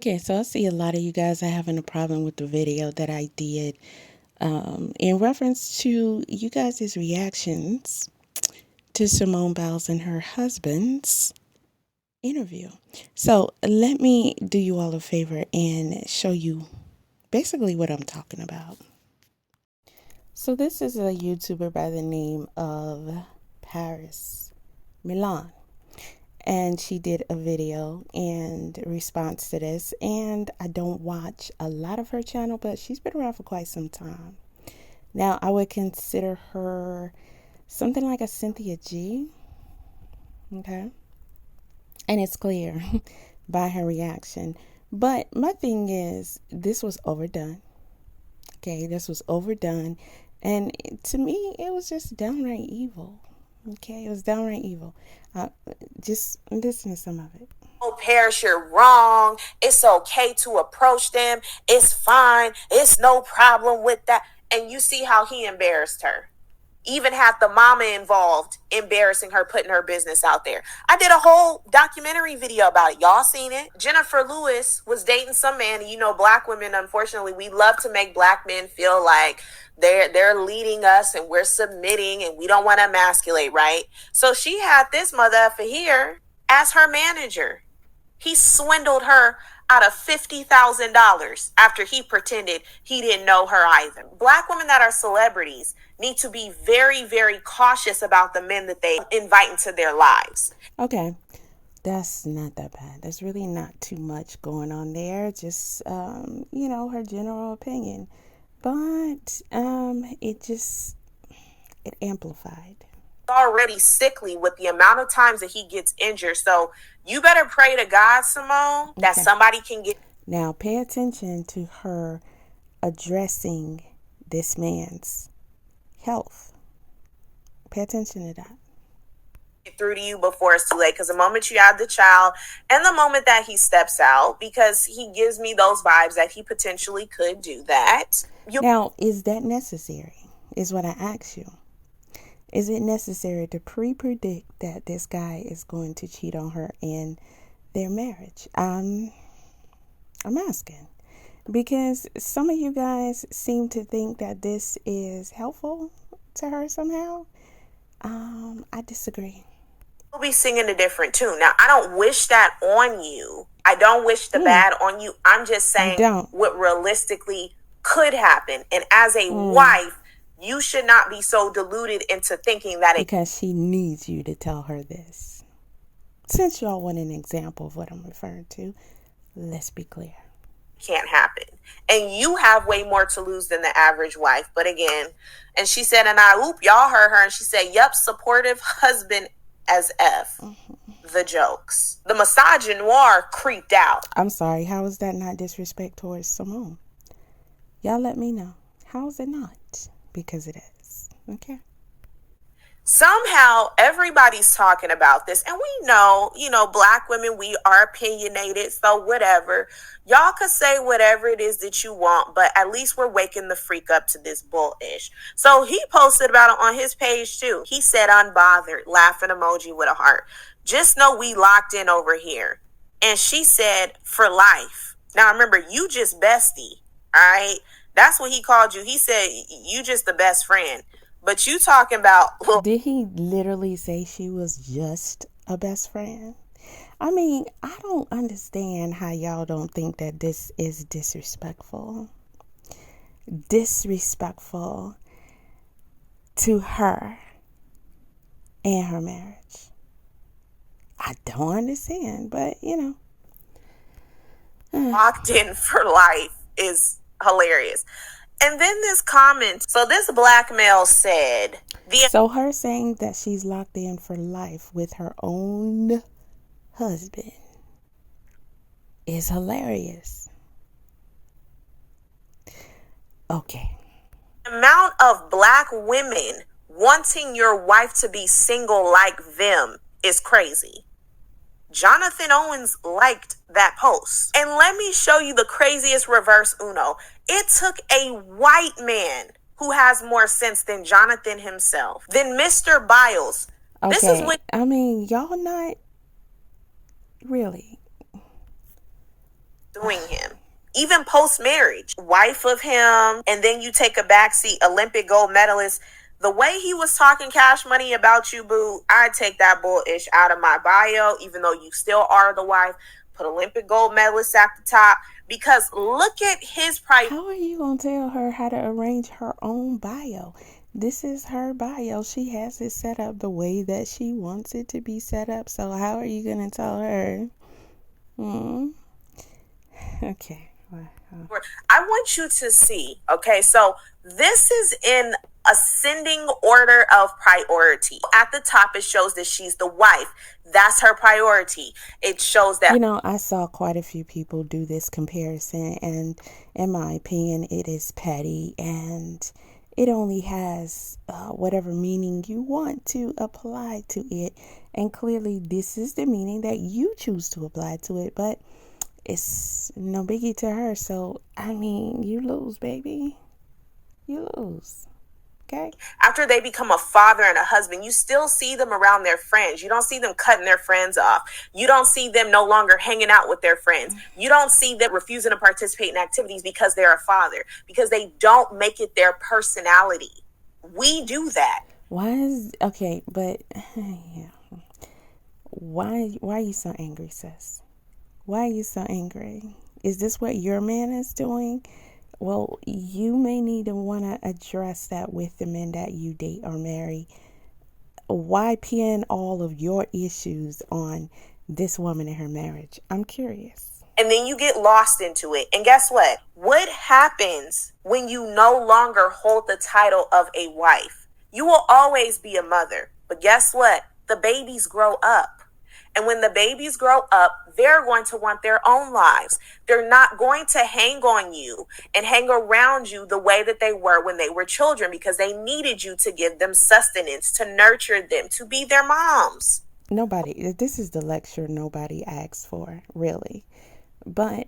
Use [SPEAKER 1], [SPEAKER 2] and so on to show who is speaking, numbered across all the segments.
[SPEAKER 1] Okay, so I see a lot of you guys are having a problem with the video that I did in reference to you guys' reactions to Simone Biles and her husband's interview. So let me do you all a favor and show you basically what I'm talking about. So this is a YouTuber by the name of Paris Milan. And she did a video in response to this. And I don't watch a lot of her channel, but she's been around for quite some time. Now, I would consider her something like a Cynthia G. Okay. And it's clear by her reaction. But my thing is, this was overdone. Okay, this was overdone. And to me, it was just downright evil. Okay, it was downright evil. Just listen to some of it.
[SPEAKER 2] Oh, Paris, you're wrong. It's okay to approach them. It's fine. It's no problem with that. And you see how he embarrassed her. Even had the mama involved, embarrassing her, putting her business out there. I did a whole documentary video about it. Y'all seen it? Jennifer Lewis was dating some man. You know, black women, unfortunately, we love to make black men feel like they're leading us and we're submitting and we don't want to emasculate, right? So she had this mother for here as her manager. He swindled her out of $50,000 after he pretended he didn't know her either. Black women that are celebrities need to be very, very cautious about the men that they invite into their lives.
[SPEAKER 1] Okay, that's not that bad. There's really not too much going on there. Just, her general opinion. But it amplified.
[SPEAKER 2] Already sickly with the amount of times that he gets injured. So you better pray to God, Simone, that somebody can get.
[SPEAKER 1] Now pay attention to her addressing this man's health. Pay attention to that.
[SPEAKER 2] Through to you before it's too late, because the moment you have the child and the moment that he steps out, because he gives me those vibes that he potentially could do that.
[SPEAKER 1] Now, is that necessary? Is what I ask you. Is it necessary to pre-predict that this guy is going to cheat on her in their marriage? I'm asking. Because some of you guys seem to think that this is helpful to her somehow. I disagree.
[SPEAKER 2] We'll be singing a different tune. Now, I don't wish that on you. I don't wish the bad on you. I'm just saying what realistically could happen. And as a wife, you should not be so deluded into thinking that
[SPEAKER 1] because she needs you to tell her this. Since y'all want an example of what I'm referring to, let's be clear.
[SPEAKER 2] Can't happen. And you have way more to lose than the average wife. But again, and she said, and y'all heard her, and she said, yep, supportive husband as F. The jokes. The misogynoir creeped out.
[SPEAKER 1] I'm sorry, how is that not disrespect towards Simone? Y'all let me know. How is it not? Because it is. Okay.
[SPEAKER 2] Somehow everybody's talking about this, and we know, black women, we are opinionated, so whatever. Y'all could say whatever it is that you want, but at least we're waking the freak up to this bullish. So he posted about it on his page too. He said, unbothered, laughing emoji with a heart. Just know we locked in over here. And she said, for life. Now remember, you just bestie, all right? That's what he called you. He said, you just the best friend. But you talking about...
[SPEAKER 1] Did he literally say she was just a best friend? I mean, I don't understand how y'all don't think that this is disrespectful. Disrespectful to her and her marriage. I don't understand, but,
[SPEAKER 2] Locked in for life is hilarious. And then this comment, so this black male said...
[SPEAKER 1] So her saying that she's locked in for life with her own husband is hilarious. Okay.
[SPEAKER 2] The amount of black women wanting your wife to be single like them is crazy. Jonathan Owens liked that post. And let me show you the craziest reverse uno. It took a white man who has more sense than Jonathan himself, than Mr. Biles.
[SPEAKER 1] Okay.
[SPEAKER 2] This is what...
[SPEAKER 1] I mean, y'all not really.
[SPEAKER 2] Doing him. Even post-marriage, wife of him, and then you take a backseat, Olympic gold medalist. The way he was talking cash money about you, boo, I'd take that bullish out of my bio, even though you still are the wife. Put Olympic gold medalist at the top, because look at his price.
[SPEAKER 1] How are you going to tell her how to arrange her own bio? This is her bio. She has it set up the way that she wants it to be set up. So how are you going to tell her? Okay.
[SPEAKER 2] I want you to see, okay, so this is in ascending order of priority. At the top, it shows that she's the wife. That's her priority. It shows that...
[SPEAKER 1] You know, I saw quite a few people do this comparison, and in my opinion, it is petty, and it only has whatever meaning you want to apply to it. And clearly, this is the meaning that you choose to apply to it, but it's no biggie to her. So, I mean, you lose, baby. You lose. Okay?
[SPEAKER 2] After they become a father and a husband, you still see them around their friends. You don't see them cutting their friends off. You don't see them no longer hanging out with their friends. You don't see them refusing to participate in activities because they're a father, because they don't make it their personality. We do that.
[SPEAKER 1] Okay, but yeah. Why are you so angry, sis? Why are you so angry? Is this what your man is doing? Well, you may need to want to address that with the men that you date or marry. Why pin all of your issues on this woman and her marriage? I'm curious.
[SPEAKER 2] And then you get lost into it. And guess what? What happens when you no longer hold the title of a wife? You will always be a mother. But guess what? The babies grow up. And when the babies grow up, they're going to want their own lives. They're not going to hang on you and hang around you the way that they were when they were children, because they needed you to give them sustenance, to nurture them, to be their moms.
[SPEAKER 1] This is the lecture nobody asked for, really. But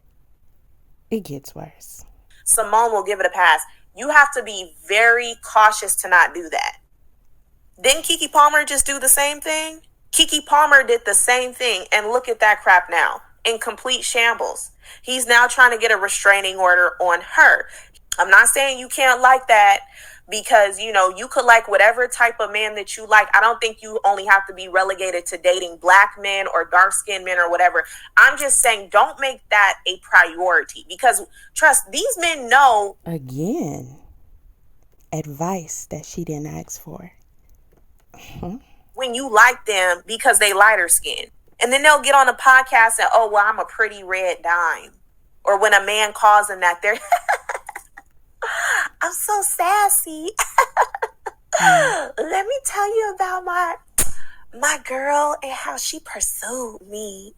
[SPEAKER 1] it gets worse.
[SPEAKER 2] Simone will give it a pass. You have to be very cautious to not do that. Didn't Keke Palmer just do the same thing? Keke Palmer did the same thing, and look at that crap now, in complete shambles. He's now trying to get a restraining order on her. I'm not saying you can't like that, because, you know, you could like whatever type of man that you like. I don't think you only have to be relegated to dating black men or dark-skinned men or whatever. I'm just saying, don't make that a priority, because trust, these men know.
[SPEAKER 1] Again, advice that she didn't ask for.
[SPEAKER 2] When you like them because they lighter skin. And then they'll get on a podcast and, oh, well, I'm a pretty red dime. Or when a man calls them that, they're, I'm so sassy. Let me tell you about my girl and how she pursued me.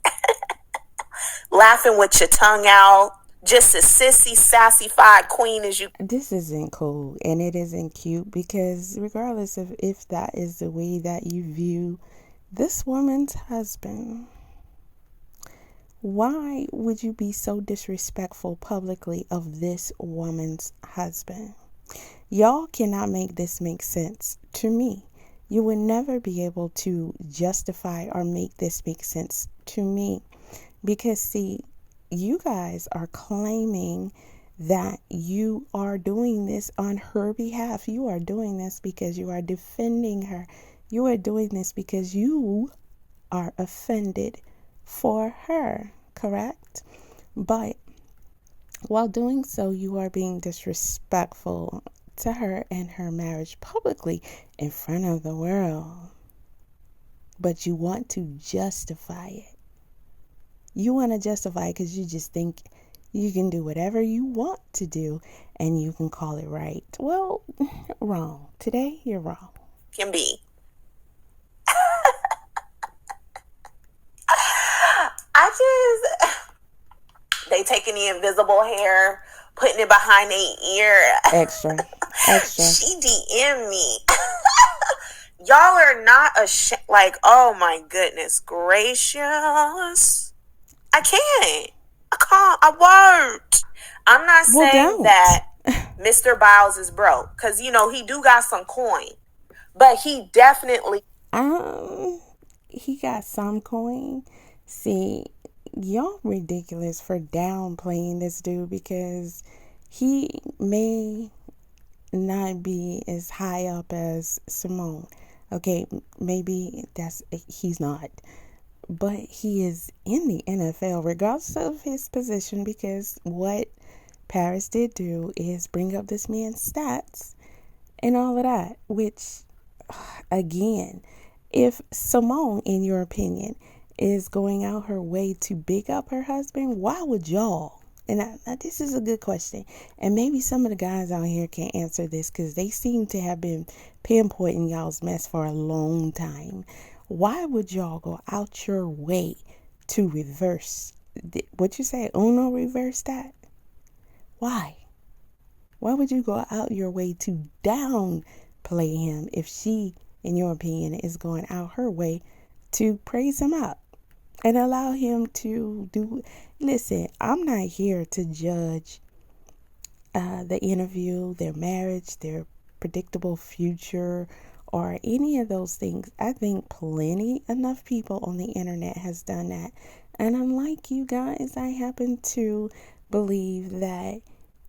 [SPEAKER 2] Laughing with your tongue out. Just a sissy, sassy-fied queen as you.
[SPEAKER 1] This isn't cool, and it isn't cute, because regardless of if that is the way that you view this woman's husband, why would you be so disrespectful publicly of this woman's husband? Y'all cannot make this make sense to me. You would never be able to justify or make this make sense to me, because see, you guys are claiming that you are doing this on her behalf. You are doing this because you are defending her. You are doing this because you are offended for her, correct? But while doing so, you are being disrespectful to her and her marriage publicly in front of the world. But you want to justify it. You want to justify it because you just think you can do whatever you want to do and you can call it right. Well, wrong. Today, you're wrong.
[SPEAKER 2] Can be. They taking the invisible hair, putting it behind their ear.
[SPEAKER 1] Extra.
[SPEAKER 2] She DM'd me. Y'all are not ashamed. Like, oh my goodness gracious. I can't. I won't. I'm not saying that Mr. Biles is broke, because, you know, he do got some coin. But he definitely...
[SPEAKER 1] He got some coin. See, y'all ridiculous for downplaying this dude because he may not be as high up as Simone. Okay, maybe he's not. But he is in the NFL regardless of his position, because what Paris did do is bring up this man's stats and all of that, which, again, if Simone, in your opinion, is going out her way to big up her husband, why would y'all? And this is a good question. And maybe some of the guys out here can answer this because they seem to have been pinpointing y'all's mess for a long time. Why would y'all go out your way to reverse, what you say, Uno reverse that? Why? Why would you go out your way to downplay him if she, in your opinion, is going out her way to praise him up and allow him to do? Listen, I'm not here to judge the interview, their marriage, their predictable future, or any of those things. I think plenty enough people on the internet has done that. And unlike you guys, I happen to believe that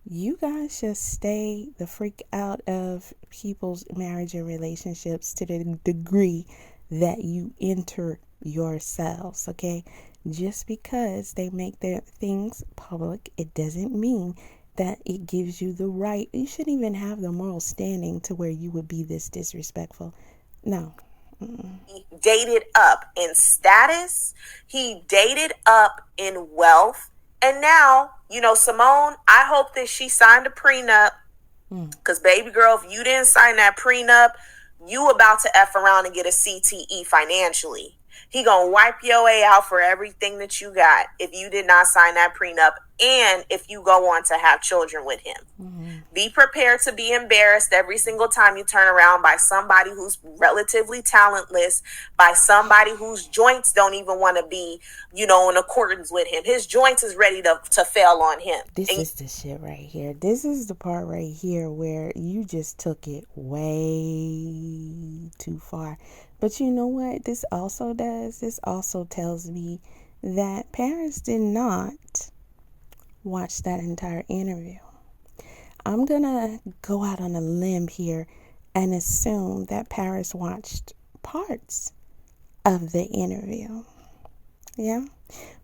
[SPEAKER 1] you guys should stay the freak out of people's marriage and relationships to the degree that you enter yourselves, okay? Just because they make their things public, it doesn't mean that it gives you the right. You shouldn't even have the moral standing to where you would be this disrespectful. No.
[SPEAKER 2] He dated up in status. He dated up in wealth. And now, Simone, I hope that she signed a prenup. Because, baby girl, if you didn't sign that prenup, you about to F around and get a CTE financially. He gonna wipe your way out for everything that you got if you did not sign that prenup and if you go on to have children with him. Be prepared to be embarrassed every single time you turn around by somebody who's relatively talentless, by somebody whose joints don't even want to be, in accordance with him. His joints is ready to fail on him.
[SPEAKER 1] This is the shit right here. This is the part right here where you just took it way too far. But you know what this also does? This also tells me that Paris did not watch that entire interview. I'm going to go out on a limb here and assume that Paris watched parts of the interview. Yeah?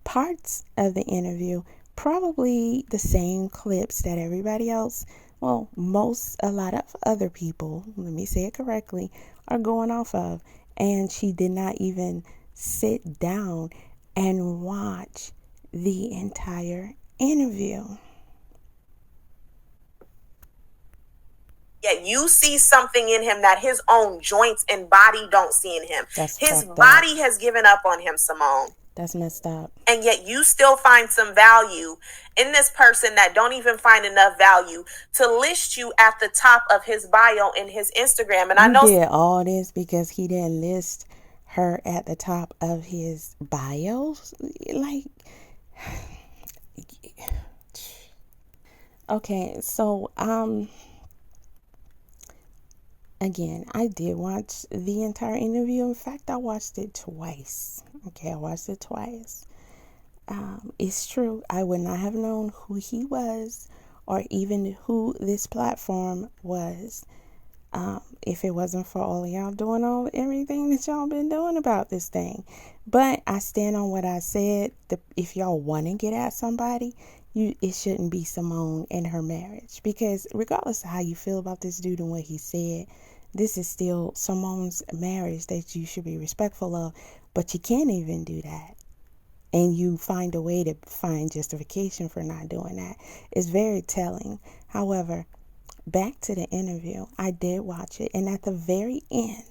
[SPEAKER 1] Parts of the interview, probably the same clips that everybody else, a lot of other people, let me say it correctly, are going off of. And she did not even sit down and watch the entire interview.
[SPEAKER 2] Yet you see something in him that his own joints and body don't see in him. His body has given up on him, Simone.
[SPEAKER 1] That's messed up.
[SPEAKER 2] And yet you still find some value in this person that don't even find enough value to list you at the top of his bio in his Instagram. And I know
[SPEAKER 1] he did all this because he didn't list her at the top of his bios. Like, okay, so again, I did watch the entire interview. In fact, I watched it twice. Okay, I watched it twice. It's true. I would not have known who he was or even who this platform was if it wasn't for all of y'all doing everything that y'all been doing about this thing. But I stand on what I said. If y'all want to get at somebody, it shouldn't be Simone and her marriage. Because regardless of how you feel about this dude and what he said, this is still Simone's marriage that you should be respectful of. But you can't even do that. And you find a way to find justification for not doing that. It's very telling. However, back to the interview. I did watch it. And at the very end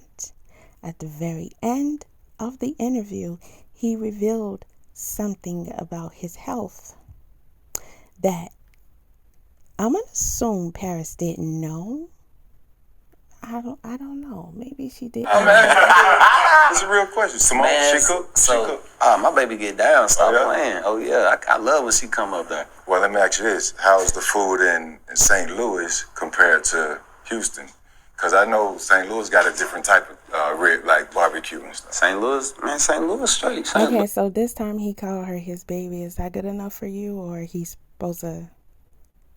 [SPEAKER 1] of the interview, he revealed something about his health that I'm going to assume Paris didn't know. I don't know. Maybe she did.
[SPEAKER 3] It's a real question. Simone,
[SPEAKER 4] Man,
[SPEAKER 3] she cook?
[SPEAKER 4] My baby get down. Stop playing. Oh, yeah. I love when she come up there.
[SPEAKER 3] Well, let me ask you this. How's the food in St. Louis compared to Houston? Because I know St. Louis got a different type of red, like barbecue and stuff.
[SPEAKER 4] St. Louis, man, St. Louis straight.
[SPEAKER 1] Okay, so this time he called her his baby. Is that good enough for you, or he's supposed to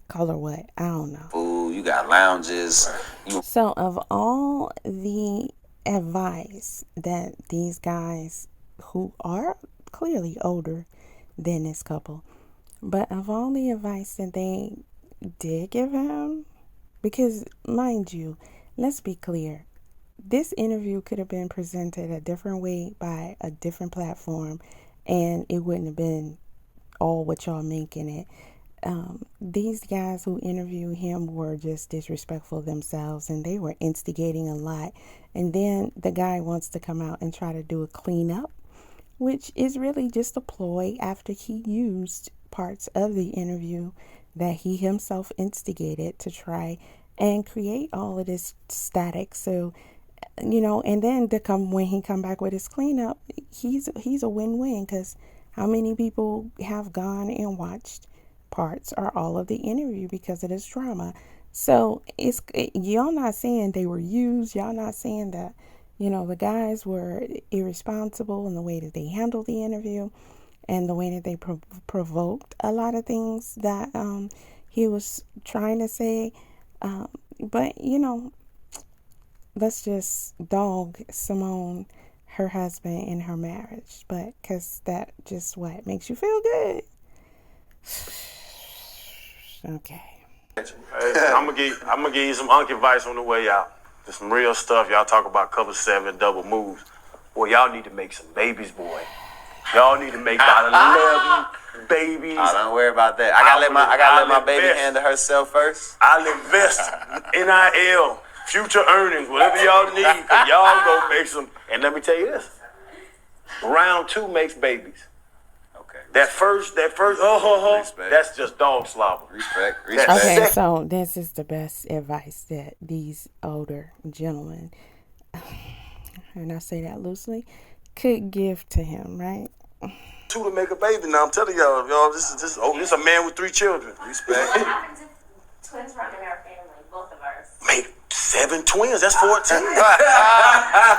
[SPEAKER 1] call her what? I don't know.
[SPEAKER 4] Food, you got lounges.
[SPEAKER 1] So of all the advice that these guys who are clearly older than this couple, but of all the advice that they did give him, because mind you, let's be clear, this interview could have been presented a different way by a different platform, and it wouldn't have been all what y'all making it. These guys who interviewed him were just disrespectful themselves, and they were instigating a lot. And then the guy wants to come out and try to do a cleanup, which is really just a ploy after he used parts of the interview that he himself instigated to try and create all of this static. So, and then when he come back with his cleanup, he's a win-win, because how many people have gone and watched parts or all of the interview because of this drama? So y'all not saying they were used. Y'all not saying that, the guys were irresponsible in the way that they handled the interview and the way that they provoked a lot of things that he was trying to say. But, let's just dog Simone, her husband, and her marriage. But because that just what makes you feel good. Okay.
[SPEAKER 5] Hey, I'm gonna give you some unk advice on the way out. There's some real stuff. Y'all talk about cover 7 double moves. Boy, y'all need to make some babies, boy. Y'all need to make about 11 babies.
[SPEAKER 4] Oh, don't worry about that. I gotta let my baby handle herself first.
[SPEAKER 5] I'll invest NIL, future earnings, whatever y'all need, and y'all go make some. And let me tell you this: round 2 makes babies.
[SPEAKER 4] Okay.
[SPEAKER 5] That first, that's just dog slobber.
[SPEAKER 4] Respect.
[SPEAKER 1] Okay, so this is the best advice that these older gentlemen, and I say that loosely, could give to him, right?
[SPEAKER 5] 2 to make a baby. Now I'm telling y'all, this is a man with 3 children. Respect.
[SPEAKER 2] What happens if twins run in our family, both of ours?
[SPEAKER 5] Make 7 twins. That's 14.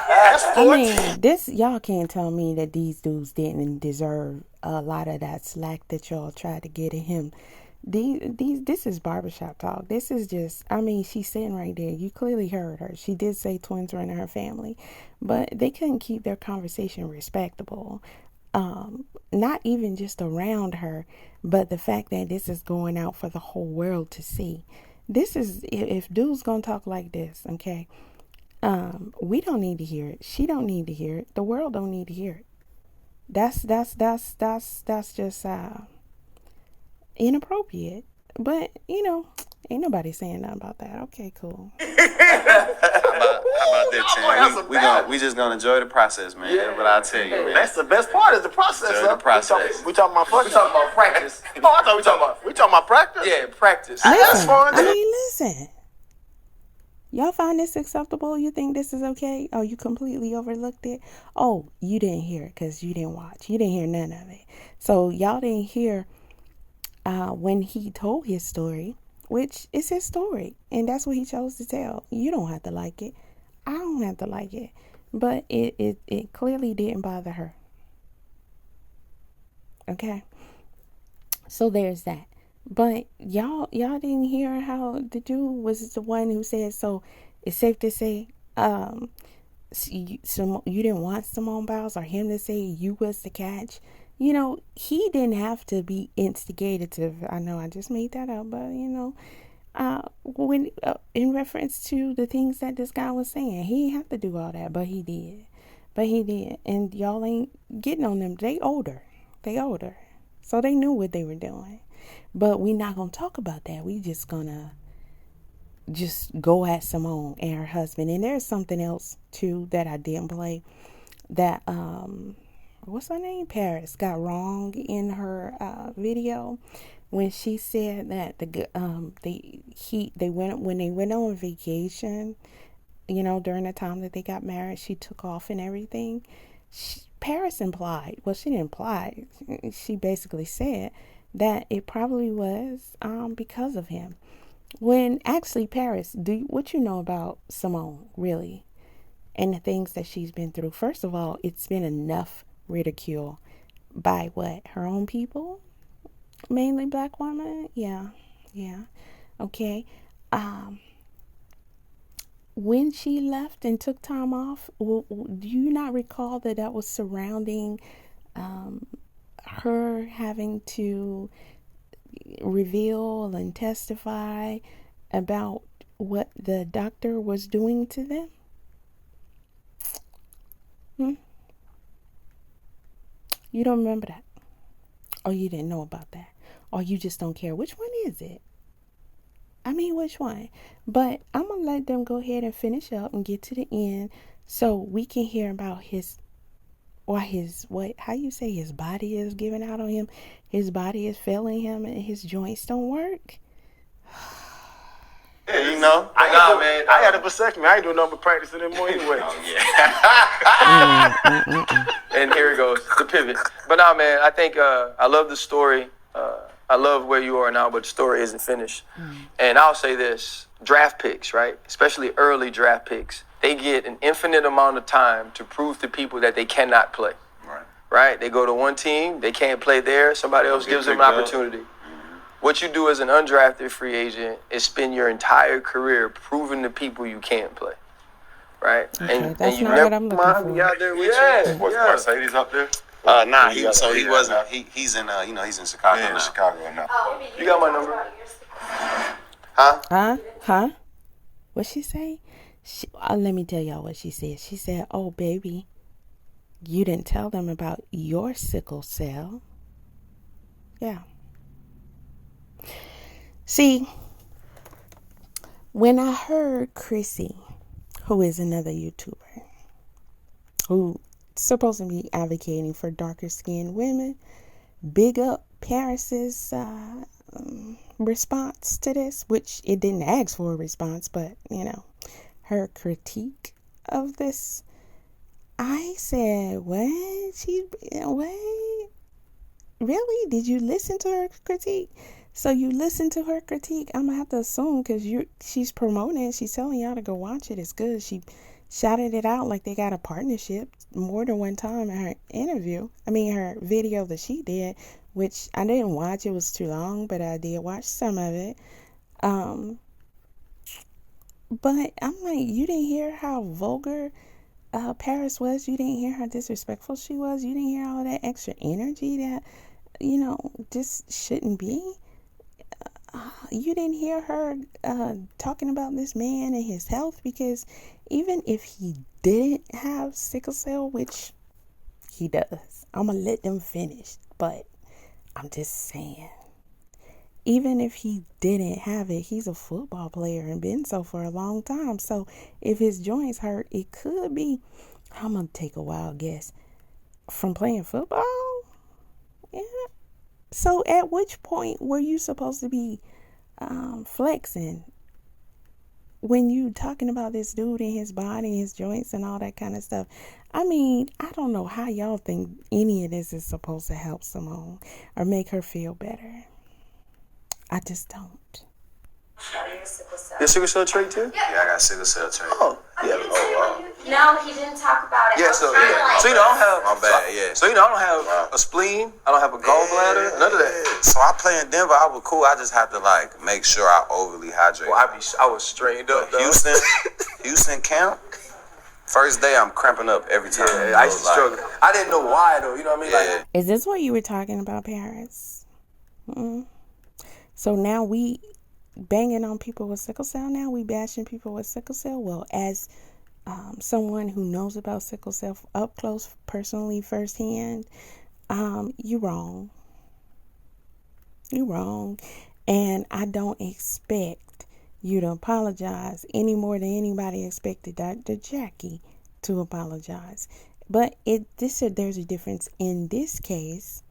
[SPEAKER 5] That's 14.
[SPEAKER 1] Y'all can't tell me that these dudes didn't deserve a lot of that slack that y'all tried to get at him. This is barbershop talk. This is just, she's sitting right there. You clearly heard her. She did say twins run in her family, but they couldn't keep their conversation respectable. Not even just around her, but the fact that this is going out for the whole world to see. This is, if dude's gonna talk like this, okay, we don't need to hear it. She don't need to hear it. The world don't need to hear it. That's just inappropriate. But ain't nobody saying nothing about that. Okay, cool.
[SPEAKER 4] How about that, Tim? We just gonna enjoy the process, man. Yeah. But I'll tell you, man.
[SPEAKER 5] That's the best part is the process.
[SPEAKER 4] Enjoy the process.
[SPEAKER 5] We talking about fucking.
[SPEAKER 6] We talking about practice.
[SPEAKER 5] Oh, I thought we talking about practice.
[SPEAKER 6] Yeah, practice.
[SPEAKER 5] That's fun.
[SPEAKER 1] Listen. Y'all find this acceptable? You think this is okay? Oh, you completely overlooked it? Oh, you didn't hear it because you didn't watch. You didn't hear none of it. So y'all didn't hear when he told his story, which is his story. And that's what he chose to tell. You don't have to like it. I don't have to like it. But it clearly didn't bother her. Okay? So there's that. But y'all didn't hear how the dude was the one who said, so it's safe to say you didn't want Simone Biles or him to say you was the catch. He didn't have to be instigative. I know I just made that up, but when in reference to the things that this guy was saying, he didn't have to do all that, but he did. And y'all ain't getting on them. They older, so they knew what they were doing. But we're not gonna talk about that. We just gonna go at Simone and her husband. And there's something else too that I didn't play. That what's her name? Paris got wrong in her video when she said that they went on vacation. During the time that they got married, she took off and everything. Paris implied. Well, she didn't imply. She basically said that it probably was because of him. When actually, Paris, what you know about Simone, really, and the things that she's been through? First of all, it's been enough ridicule by what? Her own people? Mainly black women? Yeah. Okay. When she left and took time off, do you not recall that was surrounding her having to reveal and testify about what the doctor was doing to them? You don't remember that? Or you didn't know about that? Or you just don't care? Which one is it? I mean, which one? But I'm going to let them go ahead and finish up and get to the end so we can hear about how you say his body is giving out on him. His body is failing him and his joints don't work.
[SPEAKER 4] Yeah, you know.
[SPEAKER 5] I had a vasectomy. I ain't doing nothing but practicing anymore anyway.
[SPEAKER 6] And here it goes, the pivot. But nah, man, I think I love the story. I love where you are now, but the story isn't finished. And I'll say this, draft picks, right? Especially early draft picks, they get an infinite amount of time to prove to people that they cannot play. Right? They go to one team, they can't play there, somebody else gives them an opportunity. What you do as an undrafted free agent is spend your entire career proving to people you can't play. Right?
[SPEAKER 1] Okay,
[SPEAKER 6] and
[SPEAKER 1] that's
[SPEAKER 6] you
[SPEAKER 1] not
[SPEAKER 6] never
[SPEAKER 1] what I'm looking for.
[SPEAKER 6] be out there with you.
[SPEAKER 3] Was Mercedes up there?
[SPEAKER 4] Nah, he's in he's in Chicago
[SPEAKER 3] Yeah,
[SPEAKER 4] now.
[SPEAKER 3] in Chicago now.
[SPEAKER 6] You got my number?
[SPEAKER 1] Huh? What she say? Let me tell y'all what she said. She said, "Oh, baby, you didn't tell them about your sickle cell." Yeah. See, when I heard Chrissy, who is another YouTuber, who supposed to be advocating for darker skinned women, big up Paris's response to this, which it didn't ask for a response, but her critique of this, I said, what? Really? Did you listen to her critique? So you listen to her critique? I'm gonna have to assume because she's promoting it. She's telling y'all to go watch it. It's good. She shouted it out like they got a partnership more than one time in her video that she did, which I didn't watch. It was too long, but I did watch some of it. But I'm like, you didn't hear how vulgar Paris was. You didn't hear how disrespectful she was. You didn't hear all that extra energy that just shouldn't be. You didn't hear her talking about this man and his health, because even if he didn't have sickle cell, which he does, I'm gonna let them finish, but I'm just saying, even if he didn't have it, he's a football player and been so for a long time. So if his joints hurt, it could be, I'm gonna take a wild guess, from playing football. Yeah. So at which point were you supposed to be flexing when you talking about this dude and his body, his joints and all that kind of stuff? I mean, I don't know how y'all think any of this is supposed to help Simone or make her feel better. I just don't.
[SPEAKER 6] Your sickle cell trait too?
[SPEAKER 4] Yeah, I got sickle cell trait.
[SPEAKER 6] Oh, yeah.
[SPEAKER 7] No, he didn't talk about it.
[SPEAKER 6] Yeah, so I don't have.
[SPEAKER 4] My bad, yeah.
[SPEAKER 6] So I don't have a spleen. I don't have a gallbladder. None of that.
[SPEAKER 4] So I play in Denver. I was cool. I just have to make sure I overly hydrate.
[SPEAKER 6] Well, I was strained up. Though.
[SPEAKER 4] Houston camp. First day, I'm cramping up every time.
[SPEAKER 6] Yeah, I used to struggle. I didn't know why though. You know what I mean?
[SPEAKER 4] Yeah.
[SPEAKER 1] Is this what you were talking about, Paris? So now we banging on people with sickle cell. Now we bashing people with sickle cell. Well, as someone who knows about sickle cell up close, personally, firsthand, you're wrong. You're wrong. And I don't expect you to apologize any more than anybody expected Dr. Jackie to apologize. But there's a difference. In this case,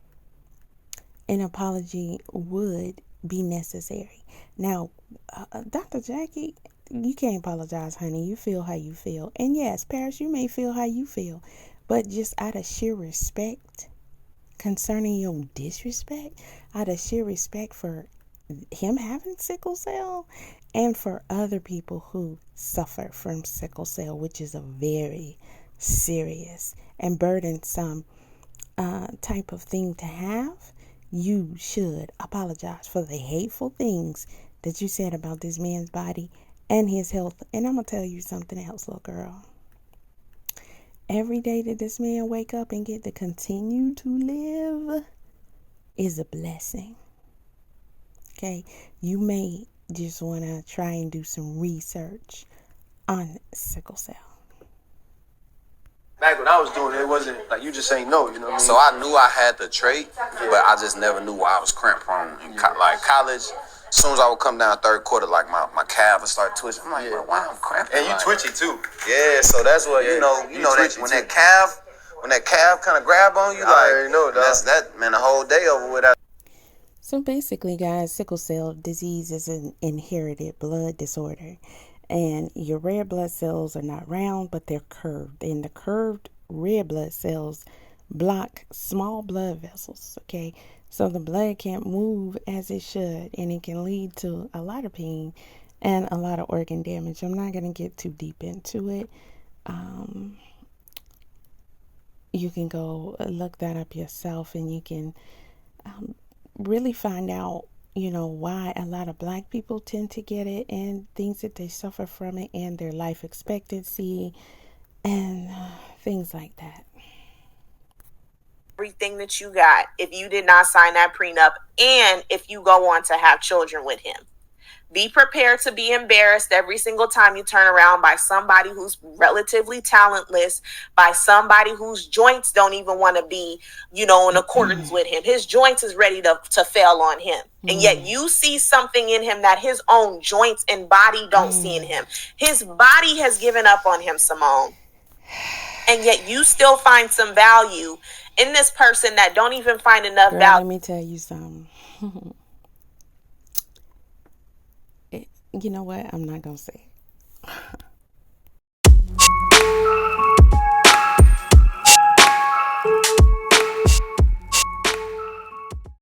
[SPEAKER 1] an apology would be necessary. Now, Dr. Jackie, you can't apologize, honey. You feel how you feel. And yes, Paris, you may feel how you feel. But just out of sheer respect concerning your disrespect, out of sheer respect for him having sickle cell, and for other people who suffer from sickle cell, which is a very serious and burdensome type of thing to have. You should apologize for the hateful things that you said about this man's body and his health. And I'm going to tell you something else, little girl. Every day that this man wake up and get to continue to live is a blessing. Okay? You may just want to try and do some research on sickle cell.
[SPEAKER 6] Back when I was doing it, it wasn't like you just saying no, you know what I mean?
[SPEAKER 4] So I knew I had the trait, but I just never knew why I was cramp prone. In like college, as soon as I would come down third quarter, like my calf would start twitching. I'm like, bro, why I'm cramping?
[SPEAKER 6] And you twitchy too.
[SPEAKER 4] Yeah, so that's what you know that when that calf kind of grab on you,
[SPEAKER 6] I already know, dog.
[SPEAKER 4] that's that man. The whole day over with.
[SPEAKER 1] So basically, guys, sickle cell disease is an inherited blood disorder. And your red blood cells are not round, but they're curved. And the curved red blood cells block small blood vessels, okay? So the blood can't move as it should, and it can lead to a lot of pain and a lot of organ damage. I'm not going to get too deep into it. You can go look that up yourself, and you can really find out, you know, why a lot of Black people tend to get it and things that they suffer from it and their life expectancy and things like that.
[SPEAKER 2] Everything that you got if you did not sign that prenup, and if you go on to have children with him. Be prepared to be embarrassed every single time you turn around by somebody who's relatively talentless, by somebody whose joints don't even want to be, you know, in accordance with him. His joints is ready to fail on him. And yet you see something in him that his own joints and body don't see in him. His body has given up on him, Simone. And yet you still find some value in this person that don't even find enough value.
[SPEAKER 1] Let me tell you something. You know what? I'm not going to say it.